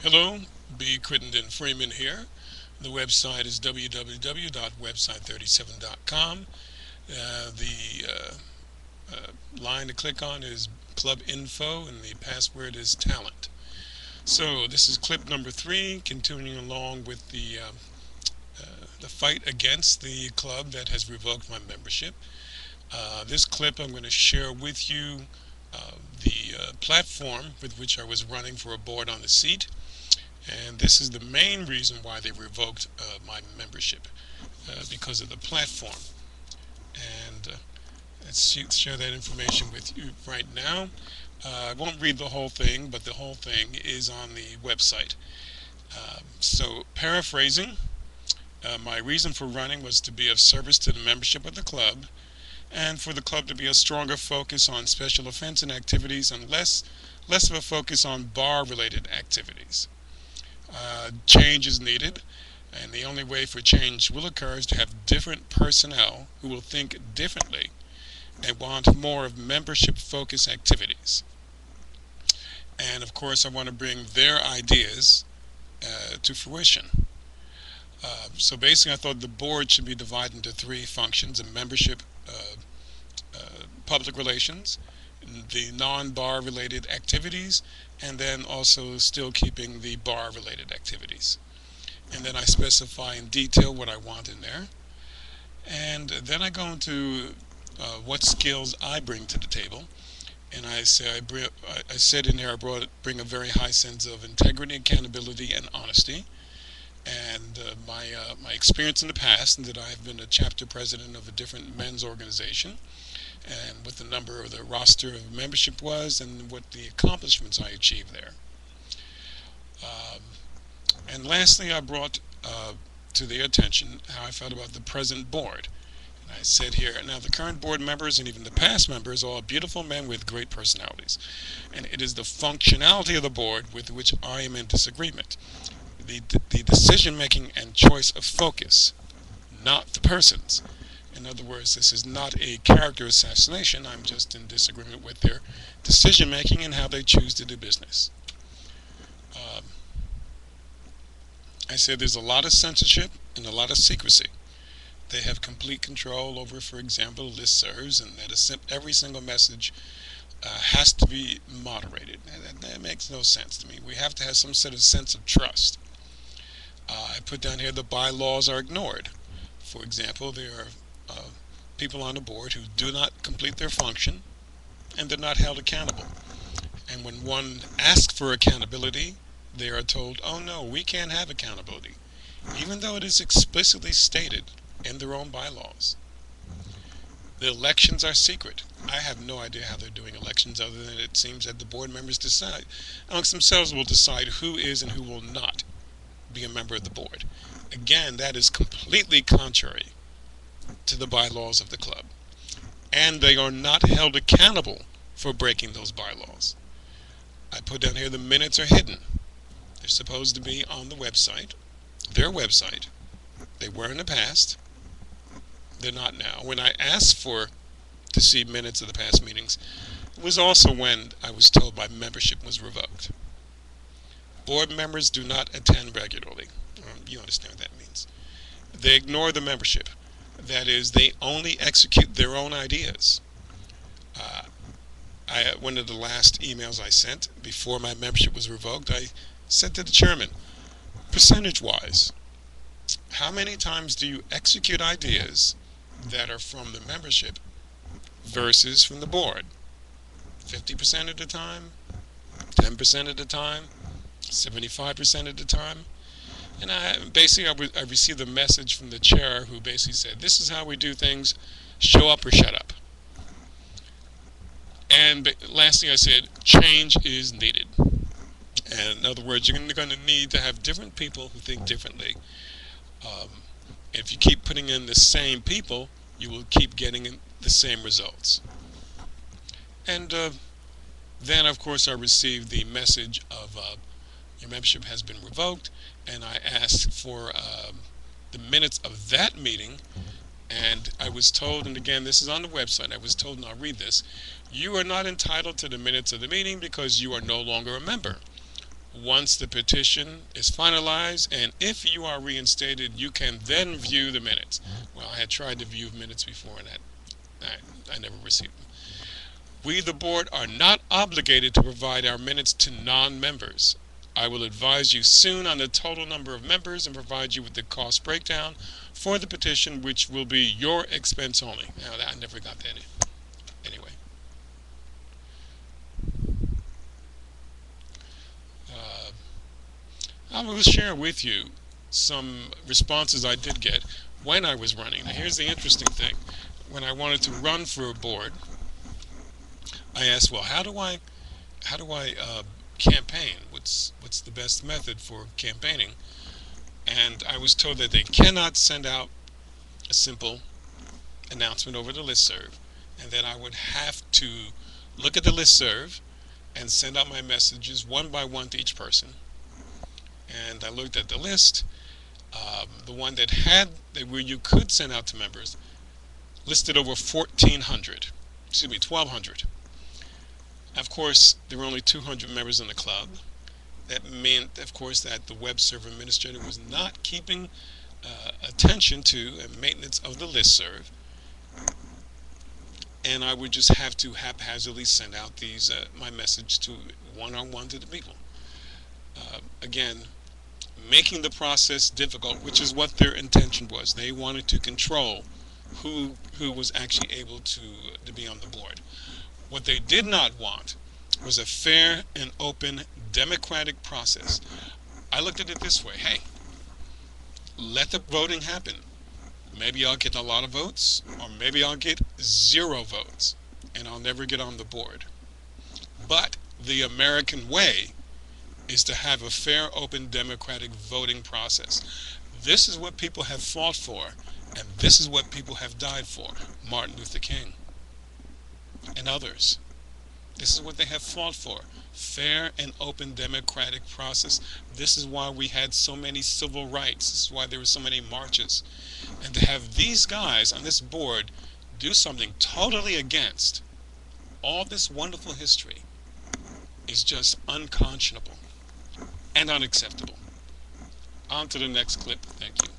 Hello, B. Crittenden Freeman here. The website is www.website37.com. The line to click on is Club Info, and the password is Talent. So this is clip number 3, continuing along with the fight against the club that has revoked my membership. This clip I'm going to share with you the platform with which I was running for a board on the seat. And this is the main reason why they revoked my membership, because of the platform. And let's share that information with you right now. I won't read the whole thing, but the whole thing is on the website. So paraphrasing, my reason for running was to be of service to the membership of the club, and for the club to be a stronger focus on special offense and activities and less of a focus on bar-related activities. Change is needed, and the only way for change will occur is to have different personnel who will think differently and want more of membership-focused activities. And of course, I want to bring their ideas to fruition. So basically, I thought the board should be divided into 3 functions: a membership, public relations, the non-bar related activities, and then also still keeping the bar related activities. And then I specify in detail what I want in there. And then I go into what skills I bring to the table. And I say I said in here I bring a very high sense of integrity, accountability, and honesty. And my experience in the past, and that I have been a chapter president of a different men's organization, and what the number of the roster of membership was, and what the accomplishments I achieved there. And lastly, I brought to their attention how I felt about the present board. And I said here, now the current board members and even the past members are all beautiful men with great personalities. And it is the functionality of the board with which I am in disagreement. The decision-making and choice of focus, not the persons. In other words, this is not a character assassination. I'm just in disagreement with their decision-making and how they choose to do business. I said there's a lot of censorship and a lot of secrecy. They have complete control over, for example, listservs, and that every single message has to be moderated. That makes no sense to me. We have to have some sort of sense of trust. I put down here the bylaws are ignored. For example, there are people on the board who do not complete their function, and they're not held accountable. And when one asks for accountability, they are told, oh no, we can't have accountability, even though it is explicitly stated in their own bylaws. The elections are secret. I have no idea how they're doing elections, other than it seems that the board members decide amongst themselves, will decide who is and who will not be a member of the board. Again, that is completely contrary to the bylaws of the club, and they are not held accountable for breaking those bylaws. I put down here the minutes are hidden. They're supposed to be on the website, their website. They were in the past. They're not now. When I asked to see minutes of the past meetings, it was also when I was told my membership was revoked. Board members do not attend regularly. You understand what that means. They ignore the membership. That is, they only execute their own ideas. One of the last emails I sent before my membership was revoked, I said to the chairman, percentage-wise, how many times do you execute ideas that are from the membership versus from the board? 50% of the time? 10% of the time? 75% of the time? And I received a message from the chair who basically said, this is how we do things, show up or shut up. And lastly, I said, change is needed. And in other words, you're going to need to have different people who think differently. If you keep putting in the same people, you will keep getting the same results. And then, of course, I received the message of your membership has been revoked, and I asked for the minutes of that meeting, and I was told, and again, this is on the website, I was told, and I'll read this, you are not entitled to the minutes of the meeting because you are no longer a member. once the petition is finalized, and if you are reinstated, you can then view the minutes. Well, I had tried to view minutes before, and I never received them. We, the board, are not obligated to provide our minutes to non-members. I will advise you soon on the total number of members and provide you with the cost breakdown for the petition, which will be your expense only. Now, I never got that in. Anyway. I will share with you some responses I did get when I was running. Now, here's the interesting thing. When I wanted to run for a board, I asked, well, how do I campaign? What's the best method for campaigning? And I was told that they cannot send out a simple announcement over the listserv, and that I would have to look at the listserv and send out my messages one by one to each person. And I looked at the list. The one that where you could send out to members listed over 1,200. Of course, there were only 200 members in the club. That meant, of course, that the web server administrator was not keeping attention to and maintenance of the listserv, and I would just have to haphazardly send out these my message to one-on-one to the people. Again, making the process difficult, which is what their intention was. They wanted to control who was actually able to be on the board. What they did not want was a fair and open democratic process. I looked at it this way: hey, let the voting happen. Maybe I'll get a lot of votes, or maybe I'll get 0 votes, and I'll never get on the board. But the American way is to have a fair, open, democratic voting process. This is what people have fought for, and this is what people have died for. Martin Luther King and others. This is what they have fought for. Fair and open democratic process. This is why we had so many civil rights. This is why there were so many marches. And to have these guys on this board do something totally against all this wonderful history is just unconscionable and unacceptable. On to the next clip. Thank you.